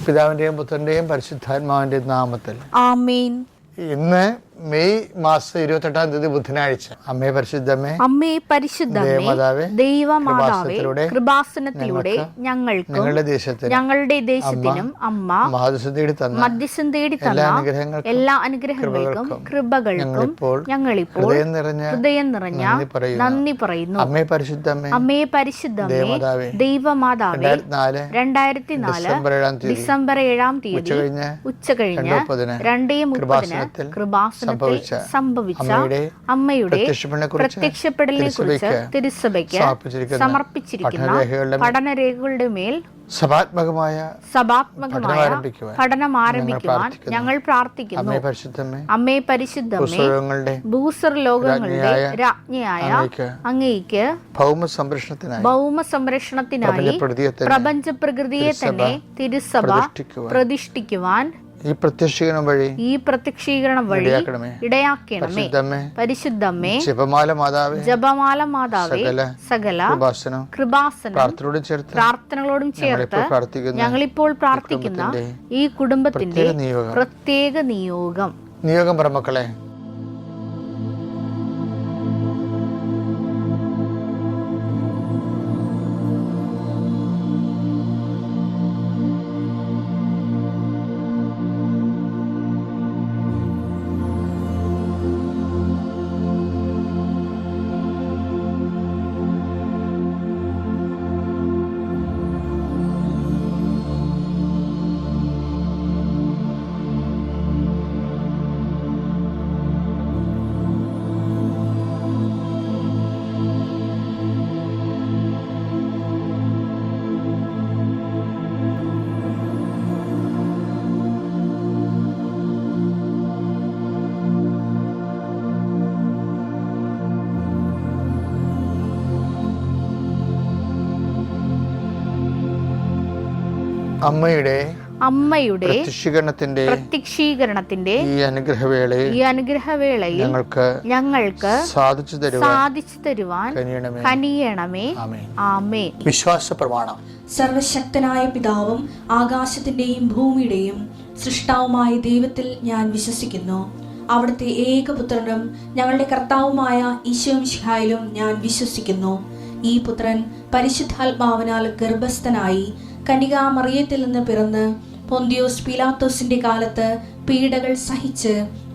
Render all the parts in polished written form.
പിതാവിന്റെയും പുത്രന്റെയും പരിശുദ്ധാത്മാവിന്റെയും നാമത്തിൽ ആമേൻ. ഇന്ന് മെയ് മാസം 28-ാം തീയതി ബുധനാഴ്ച. അമ്മേ പരിശുദ്ധമേ, അമ്മേ പരിശുദ്ധമേ, ദൈവമാതാവേ, കൃപാസനത്തിലൂടെ ഞങ്ങൾക്കും ഞങ്ങളുടെ ദേശത്തിനും അമ്മ മധ്യസ്ഥം തേടി തന്ന എല്ലാ അനുഗ്രഹങ്ങൾക്കും കൃപകൾക്കും ഞങ്ങളിപ്പോൾ ഹൃദയം നിറഞ്ഞ നന്ദി പറയുന്നു. അമ്മേ പരിശുദ്ധമേ, അമ്മേ പരിശുദ്ധമേ, ദൈവമാതാവേ, 2004 ഡിസംബർ 7-ാം തീയതി ഉച്ചകഴിഞ്ഞ് 2:30 കൃപാസനത്തിൽ സംഭവിച്ച അമ്മയുടെ പ്രത്യക്ഷപ്പെടലിനെ കുറിച്ച് തിരുസഭയ്ക്ക് സമർപ്പിച്ചിരിക്കുന്ന പഠനരേഖകളുടെ മേൽ സഭാത്മകമായ പഠനം ആരംഭിക്കുവാൻ ഞങ്ങൾ പ്രാർത്ഥിക്കുന്നു. അമ്മേ പരിശുദ്ധമേ, ഭൂസ്വർ ലോകങ്ങളുടെ രാജ്ഞിയായ അങ്ങേയ്ക്ക് ഭൗമ സംരക്ഷണത്തിനായി പ്രപഞ്ച പ്രകൃതിയെ തന്നെ തിരുസഭ പ്രതിഷ്ഠിക്കുവാൻ ഈ പ്രത്യക്ഷീകരണം വഴി ഇടയാക്കണമേ. പരിശുദ്ധമേ, ജപമാല മാതാവേ, സകല കൃപാസനം പ്രാർത്ഥനകളോടും ചേർത്ത് ഞങ്ങളിപ്പോൾ പ്രാർത്ഥിക്കുന്ന ഈ കുടുംബത്തിന്റെ പ്രത്യേക നിയോഗം പറമക്കളെ, അമ്മയുടെ പ്രത്യക്ഷീകരണത്തിന്റെ ഈ അനുഗ്രഹവേളയിൽ ഞങ്ങൾക്ക് സാധിച്ചു തരുവാൻ കനിയണമേ. ആമേൻ. വിശ്വാസ പ്രമാണം. സർവശക്തനായ പിതാവും ആകാശത്തിന്റെയും ഭൂമിയുടെയും സൃഷ്ടാവുമായ ദൈവത്തിൽ ഞാൻ വിശ്വസിക്കുന്നു. അവിടുത്തെ ഏകപുത്രനും ഞങ്ങളുടെ കർത്താവുമായ ഈശോമിശിഹായിലും ഞാൻ വിശ്വസിക്കുന്നു. ഈ പുത്രൻ പരിശുദ്ധാത്മാവിനാൽ ഗർഭസ്ഥനായി കന്യകാമറിയത്തിൽ നിന്ന് പിറന്ന് പൊന്തിയോസ് പീലാത്തോസിന്റെ കാലത്ത് പീഡകൾ സഹിച്ച്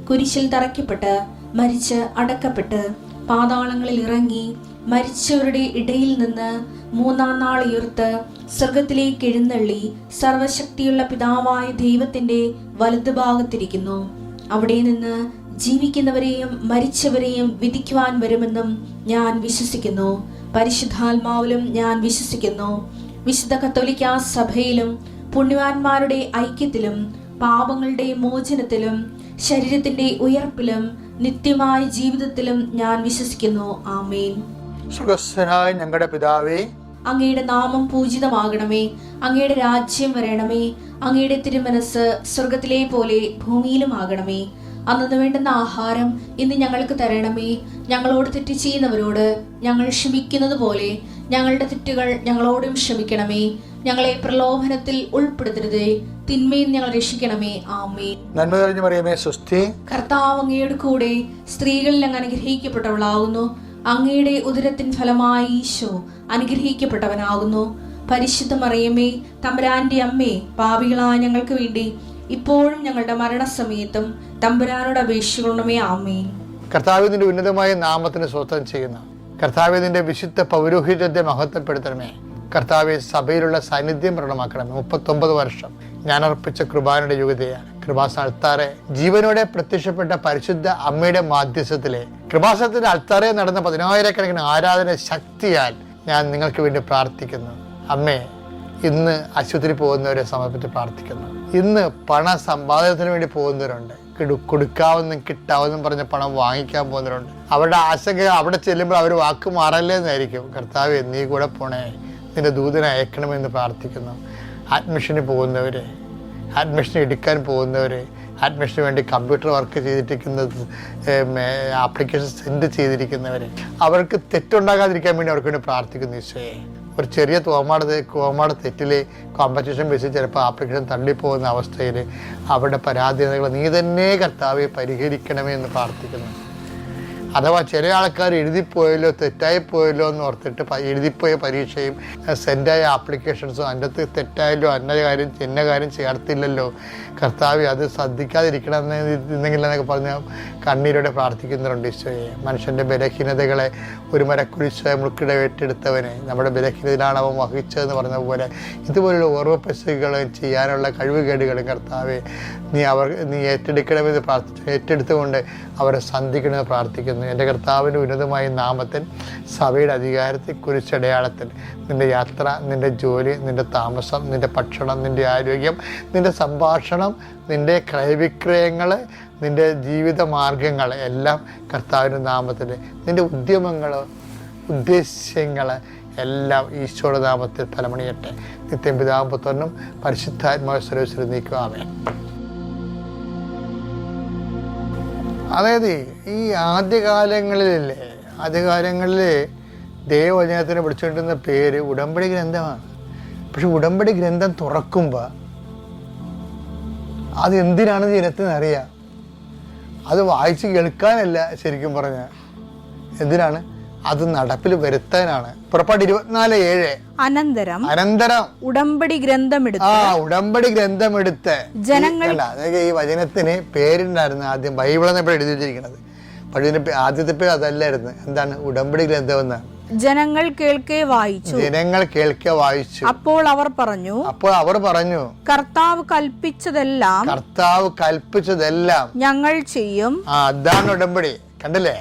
കുരിശിൽ തറയ്ക്കപ്പെട്ട് മരിച്ച് അടക്കപ്പെട്ട് പാതാളങ്ങളിൽ ഇറങ്ങി മരിച്ചവരുടെ ഇടയിൽ നിന്ന് 3-ാം നാൾ ഉയർത്ത് സ്വർഗത്തിലേക്ക് എഴുന്നള്ളി സർവശക്തിയുള്ള പിതാവായ ദൈവത്തിന്റെ വലതുഭാഗത്തിരിക്കുന്നു. അവിടെ നിന്ന് ജീവിക്കുന്നവരെയും മരിച്ചവരെയും വിധിക്കുവാൻ വരുമെന്നും ഞാൻ വിശ്വസിക്കുന്നു. പരിശുദ്ധാത്മാവിലും ഞാൻ വിശ്വസിക്കുന്നു. വിശുദ്ധ കത്തോലിക്കാ സഭയിലും പുണ്യവാന്മാരുടെ ഐക്യത്തിലും പാപങ്ങളുടെ മോചനത്തിലും ശരീരത്തിന്റെ ഉയർപ്പിലും നിത്യമായ ജീവിതത്തിലും ഞാൻ വിശ്വസിക്കുന്നു. ആമേൻ. സ്വർഗ്ഗസ്ഥനായ ഞങ്ങളുടെ പിതാവേ, അങ്ങയുടെ നാമം പൂജിതമാകണമേ. അങ്ങയുടെ രാജ്യം വരണമേ. അങ്ങയുടെ തിരുമനസ് സ്വർഗത്തിലെ പോലെ ഭൂമിയിലും ആകണമേ. അന്നു വേണ്ടുന്ന ആഹാരം ഇന്ന് ഞങ്ങൾക്ക് തരണമേ. ഞങ്ങളോട് തെറ്റ് ചെയ്യുന്നവരോട് ഞങ്ങൾ ക്ഷമിക്കുന്നത് പോലെ ഞങ്ങളുടെ തെറ്റുകൾ ഞങ്ങളോടും ക്ഷമിക്കണമേ. ഞങ്ങളെ പ്രലോഭനത്തിൽ ഉൾപ്പെടുത്തരുതേ, തിന്മയിൽ ഞങ്ങൾ രക്ഷിക്കണമേ. ആമേൻ. നന്മ നിറഞ്ഞ മറിയമേ, സ്വസ്തി. കർത്താവ് അങ്ങയുടെ കൂടെ സ്ത്രീകളിൽ അങ്ങ് അനുഗ്രഹിക്കപ്പെട്ടവളാകുന്നു. അങ്ങയുടെ ഉദരത്തിൻ ഫലമായി ഈശോ അനുഗ്രഹിക്കപ്പെട്ടവനാകുന്നു. പരിശുദ്ധ മറിയമേ, തമ്പുരാന്റെ അമ്മേ, പാപികളായ ഞങ്ങൾക്ക് വേണ്ടി ഇപ്പോഴും ഞങ്ങളുടെ മരണസമയത്തും തമ്പുരാനോട് അപേക്ഷിക്കണമേ. ആമേൻ. കർത്താവിന്റെ ഉന്നതമായ നാമത്തിന് സ്വസ്ഥം ചെയ്യുന്ന കർത്താവിന്റെ വിശുദ്ധ പൗരോഹിത്യത്തെ മഹത്വപ്പെടുത്തണമേ. കർത്താവെ, സഭയിലുള്ള സാന്നിധ്യം പ്രകടമാക്കണമേ. 39 വർഷം ഞാൻ അർപ്പിച്ച കൃപാനയുടെ യുഗതയാണ്. കൃപാസന അൾത്താറെ ജീവനോടെ പ്രത്യക്ഷപ്പെട്ട പരിശുദ്ധ അമ്മയുടെ മാധ്യസ്ഥത്തിലെ കൃപാസനത്തിന്റെ അൾത്താറെ നടന്ന 10,000-കണക്കിന് ആരാധന ശക്തിയാൽ ഞാൻ നിങ്ങൾക്ക് വേണ്ടി പ്രാർത്ഥിക്കുന്നു. അമ്മേ, ഇന്ന് ആശുപത്രി പോകുന്നവരെ സമർപ്പിച്ച് പ്രാർത്ഥിക്കുന്നു. ഇന്ന് പണ സമ്പാദനത്തിന് വേണ്ടി പോകുന്നവരുണ്ട്. കൊടുക്കാവുന്നും കിട്ടാവുന്നും പറഞ്ഞ പണം വാങ്ങിക്കാൻ പോകുന്നവരുണ്ട്. അവരുടെ ആശങ്ക അവിടെ ചെല്ലുമ്പോൾ അവർ വാക്ക് മാറല്ലേന്നായിരിക്കും. കർത്താവ്, നീ കൂടെ പോണേ, നിന്റെ ദൂതനെ അയക്കണമെന്ന് പ്രാർത്ഥിക്കുന്നു. അഡ്മിഷന് പോകുന്നവര്, അഡ്മിഷൻ എടുക്കാൻ പോകുന്നവര്, അഡ്മിഷന് വേണ്ടി കമ്പ്യൂട്ടർ വർക്ക് ചെയ്തിരിക്കുന്നത്, ആപ്ലിക്കേഷൻ സെൻഡ് ചെയ്തിരിക്കുന്നവർ, അവർക്ക് തെറ്റുണ്ടാകാതിരിക്കാൻ വേണ്ടി അവർക്ക് വേണ്ടി പ്രാർത്ഥിക്കുന്നു. ഈശോയെ, ഒരു ചെറിയ കോമാട് തെറ്റിൽ കോമ്പറ്റീഷൻ ബേസിൽ ചിലപ്പോൾ ആപ്ലിക്കേഷൻ തള്ളിപ്പോകുന്ന അവസ്ഥയിൽ അവരുടെ പരാധീനതകൾ നീ തന്നെ കർത്താവെ പരിഹരിക്കണമേ എന്ന് പ്രാർത്ഥിക്കുന്നു. അഥവാ ചില ആൾക്കാർ എഴുതിപ്പോയല്ലോ തെറ്റായിപ്പോയല്ലോ എന്ന് ഓർത്തിട്ട് എഴുതിപ്പോയ പരീക്ഷയും സെൻഡായ ആപ്ലിക്കേഷൻസും അതിൻ്റെ അകത്ത് തെറ്റായല്ലോ ഇന്ന കാര്യം ചേർത്തില്ലല്ലോ കർത്താവ് അത് ശ്രദ്ധിക്കാതിരിക്കണമെന്നെങ്കിൽ എന്നൊക്കെ പറഞ്ഞ് കണ്ണീരോടെ പ്രാർത്ഥിക്കുന്നവരുണ്ട്. ഈശോയെ, മനുഷ്യൻ്റെ ബലഹീനതകളെ ഒരു മരക്കുരിശ് മുൾക്കിടെ ഏറ്റെടുത്തവനെ നമ്മുടെ ബലഹീനതയിലാണ് അവൻ വഹിച്ചതെന്ന് പറഞ്ഞ പോലെ ഇതുപോലുള്ള ഓരോ പെശകുകളും ചെയ്യാനുള്ള കഴിവുകേടുകളും കർത്താവെ നീ ഏറ്റെടുക്കണമെന്ന് പ്രാർത്ഥിച്ചു. ഏറ്റെടുത്തുകൊണ്ട് അവരെ സന്ധിക്കണമെന്ന് പ്രാർത്ഥിക്കുന്നു. എൻ്റെ കർത്താവിൻ്റെ ഉന്നതമായ നാമത്തിൽ സഭയുടെ അധികാരത്തിൽ കുരിശടയാളത്തിൽ നിൻ്റെ യാത്ര, നിൻ്റെ ജോലി, നിൻ്റെ താമസം, നിൻ്റെ ഭക്ഷണം, നിൻ്റെ ആരോഗ്യം, നിൻ്റെ സംഭാഷണം, നിൻ്റെ ക്രയവിക്രയങ്ങൾ, നിൻ്റെ ജീവിത മാർഗങ്ങൾ എല്ലാം കർത്താവിൻ്റെ നാമത്തിൽ, നിൻ്റെ ഉദ്യമങ്ങൾ, ഉദ്ദേശ്യങ്ങൾ എല്ലാം ഈശോയുടെ നാമത്തിൽ ഫലമണിയട്ടെ. നിത്യം പിതാവും പുത്രനും പരിശുദ്ധാത്മാവ് സർവ്വത്തിൽ നീക്കുവാമേ. അതായത് ഈ ആദ്യകാലങ്ങളിൽ ദൈവവചനത്തിന് വിളിച്ചുകൊണ്ടിരുന്ന പേര് ഉടമ്പടി ഗ്രന്ഥമാണ്. പക്ഷെ ഉടമ്പടി ഗ്രന്ഥം തുറക്കുമ്പോൾ അത് എന്തിനാണെന്ന് ജനത്തിന് അറിയാം. അത് വായിച്ച് കേൾക്കാനല്ല, ശരിക്കും പറഞ്ഞാൽ എന്തിനാണ്? അത് നടപ്പിൽ വരുത്താനാണ്. പുറപ്പാട് 24:7 അനന്തരം ഉടമ്പടി ഗ്രന്ഥമെടുത്ത് ജനങ്ങൾ, അതായത് ഈ വചനത്തിന് പേരുണ്ടായിരുന്നു ആദ്യം ബൈബിളെന്ന് എപ്പോഴും എഴുതി വെച്ചിരിക്കുന്നത്. പക്ഷെ ഇതിന്റെ ആദ്യത്തെ പേര് അതല്ലായിരുന്നു. എന്താണ്? ഉടമ്പടി ഗ്രന്ഥം എന്നാണ്. ജനങ്ങൾ കേൾക്കെ വായിച്ചു. അപ്പോൾ അവർ പറഞ്ഞു കർത്താവ് കൽപ്പിച്ചതെല്ലാം ഞങ്ങൾ ചെയ്യും. അതാണ് ഉടമ്പടി. കണ്ടില്ലേ?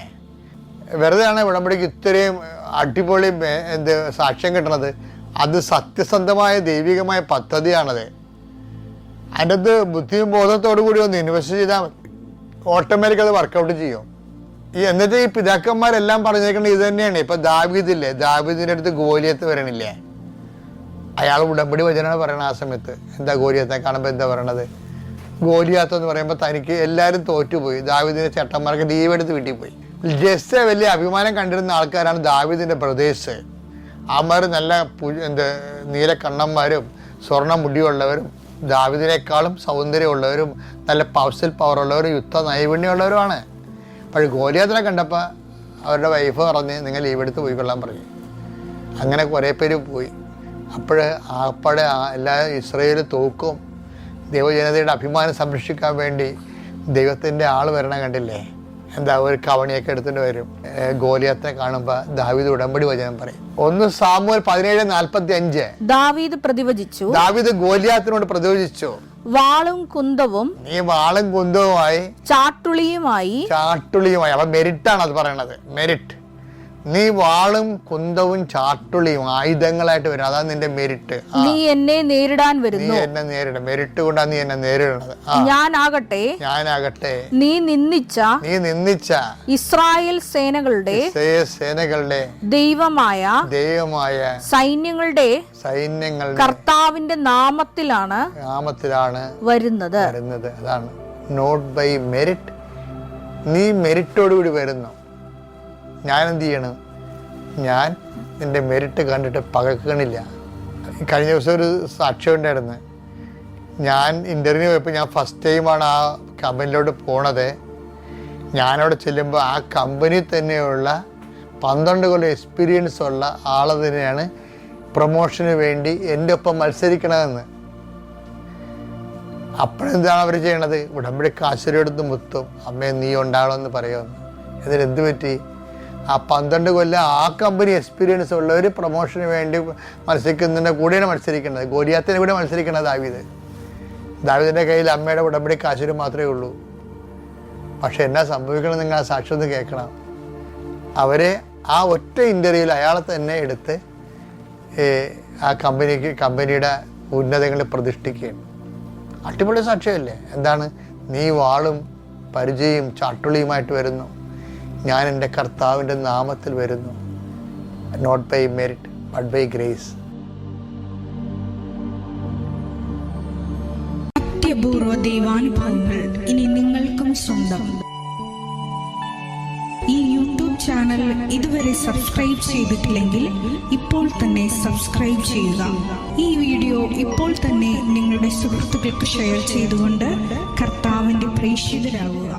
വെറുതെയാണ് ഉടമ്പടിക്ക് ഇത്രയും അടിപൊളി സാക്ഷ്യം കിട്ടണത്. അത് സത്യസന്ധമായ ദൈവികമായ പദ്ധതിയാണത്. അതിൻ്റെ അത് ബുദ്ധിയും ബോധത്തോടു കൂടി ഒന്ന് ഇൻവെസ്റ്റ് ചെയ്താൽ ഓട്ടോമാറ്റിക് അത് വർക്കൗട്ട് ചെയ്യും. എന്നിട്ട് ഈ പിതാക്കന്മാരെല്ലാം പറഞ്ഞേക്കുന്നത് ഇത് തന്നെയാണ്. ഇപ്പൊ ദാവീദില്ലേ, ദാവീദിന്റെ അടുത്ത് ഗോലിയത്ത് വരണില്ലേ, അയാൾ ഉടമ്പടി വചനമാണ് പറയണത്. ആ സമയത്ത് എന്താ ഗോലിയത്തെ കാണുമ്പോൾ എന്താ പറയണത്? ഗോലിയാത്ത് എന്ന് പറയുമ്പോൾ തനിക്ക് എല്ലാവരും തോറ്റുപോയി. ദാവീദിന്റെ ചേട്ടന്മാർക്ക് ലീവ് എടുത്ത് വീട്ടിൽ പോയി. ജസ്റ്റ് വലിയ അഭിമാനം കണ്ടിരുന്ന ആൾക്കാരാണ് ദാവീദിന്റെ ബ്രദേഴ്സ്. അവന്മാർ നല്ല നീല കണ്ണന്മാരും സ്വർണ്ണ മുടിയുള്ളവരും ദാവീദിനേക്കാളും സൗന്ദര്യമുള്ളവരും നല്ല പവറുള്ളവരും യുദ്ധ നൈപുണ്യമുള്ളവരുമാണ്. പക്ഷേ ഗോലിയാത്തിനെ കണ്ടപ്പോൾ അവരുടെ വൈഫ് പറഞ്ഞ് നിങ്ങൾ ലീവ് എടുത്ത് പോയിക്കൊള്ളാൻ പറഞ്ഞു. അങ്ങനെ കുറേ പേര് പോയി. അപ്പോഴേ എല്ലാ ഇസ്രായേൽ തോക്കും. ദൈവജനതയുടെ അഭിമാനം സംരക്ഷിക്കാൻ വേണ്ടി ദൈവത്തിൻ്റെ ആൾ വരണ കണ്ടില്ലേ? എന്താ, ഒരു കവണിയൊക്കെ എടുത്തിട്ട് വരും. ഗോലിയാത്തിനെ കാണുമ്പോൾ ദാവീദ് ഉടമ്പടി വചനം പറയും. 1 സാമുവേൽ 17:45 ദാവീദ് ഗോലിയാത്തിനോട് പ്രതിവചിച്ചു, വാളും കുന്തവും നീ വാളും കുന്തവുമായി ചാട്ടുളിയുമായി. അപ്പൊ മെരിറ്റാണ് അത് പറയണത്. മെരിറ്റ്. നീ വാളും കുന്തവും ചാട്ടുളിയും ആയുധങ്ങളായിട്ട് വരും. അതാണ് നിന്റെ മെരിറ്റ്. നീ എന്നെ നേരിടാൻ വരുന്നു. നീ എന്നെ നേരിടും. മെരിറ്റ് കൊണ്ടാണ് നീ എന്നെ നേരിടുന്നത്. ഞാനാകട്ടെ നീ നിന്ദിച്ച ഇസ്രായേൽ സേനകളുടെ ദൈവമായ സൈന്യങ്ങളുടെ കർത്താവിന്റെ നാമത്തിലാണ് വരുന്നത്. അതാണ് നോട്ട് ബൈ മെരിറ്റ്. നീ മെരിറ്റോടുകൂടി വരുന്നു. ഞാൻ എന്ത് ചെയ്യണം? ഞാൻ നിൻ്റെ മെരിറ്റ് കണ്ടിട്ട് പകക്കണില്ല. കഴിഞ്ഞ ദിവസം ഒരു സാക്ഷ്യം ഉണ്ടായിരുന്നു. ഞാൻ ഇൻ്റർവ്യൂ പോയപ്പോൾ ഞാൻ ഫസ്റ്റ് ടൈമാണ് ആ കമ്പനിയിലോട്ട് പോണത്. ഞാനവിടെ ചെല്ലുമ്പോൾ ആ കമ്പനി തന്നെയുള്ള 12 കൊല്ലം എക്സ്പീരിയൻസ് ഉള്ള ആൾ തന്നെയാണ് പ്രൊമോഷന് വേണ്ടി എൻ്റെ ഒപ്പം മത്സരിക്കണമെന്ന്. അപ്പോഴെന്താണ് അവർ ചെയ്യണത്? ഉടമ്പടി കാശുരെടുത്ത് മുത്തും, അമ്മേ നീ ഉണ്ടാകണമെന്ന് പറയുമെന്ന്. എന്നിട്ട് എന്ത് പറ്റി? ആ 12 കൊല്ലം ആ കമ്പനി എക്സ്പീരിയൻസ് ഉള്ളവർ പ്രൊമോഷന് വേണ്ടി മത്സരിക്കുന്നതിൻ്റെ കൂടെയാണ് മത്സരിക്കുന്നത്. ഗോലിയാത്തിനെ കൂടെ മത്സരിക്കുന്നത് ദാവീദിൻ്റെ കയ്യിൽ അമ്മയുടെ ഉടമ്പടി കാശുര് മാത്രമേ ഉള്ളൂ. പക്ഷെ എന്നാ സംഭവിക്കണം? നിങ്ങൾ ആ സാക്ഷ്യം ഒന്ന് കേൾക്കണം. അവരെ ആ ഒറ്റ ഇൻ്റർവ്യൂവിൽ അയാളെ തന്നെ എടുത്ത് ആ കമ്പനിയുടെ ഉന്നതങ്ങളിൽ പ്രതിഷ്ഠിക്കുകയാണ്. അടിപൊളി സാക്ഷ്യമല്ലേ? എന്താണ്? നീ വാളും പരിചയും ചാട്ടുളിയുമായിട്ട് വരുന്നു. ഞാൻ എൻ്റെ കർത്താവിൻ്റെ നാമത്തിൽ വരുന്നു. Not by merit but by grace. അത്യപൂർവ ദൈവാനുഭവങ്ങൾ ഇനി നിങ്ങൾക്കും സ്വന്തം. ഈ യൂട്യൂബ് ചാനൽ ഇതുവരെ സബ്സ്ക്രൈബ് ചെയ്തിട്ടില്ലെങ്കിൽ ഇപ്പോൾ തന്നെ സബ്സ്ക്രൈബ് ചെയ്യുക. ഈ വീഡിയോ ഇപ്പോൾ തന്നെ നിങ്ങളുടെ സുഹൃത്തുക്കൾക്ക് ഷെയർ ചെയ്തുകൊണ്ട് കർത്താവിൻ്റെ പ്രേക്ഷിതരാകുക.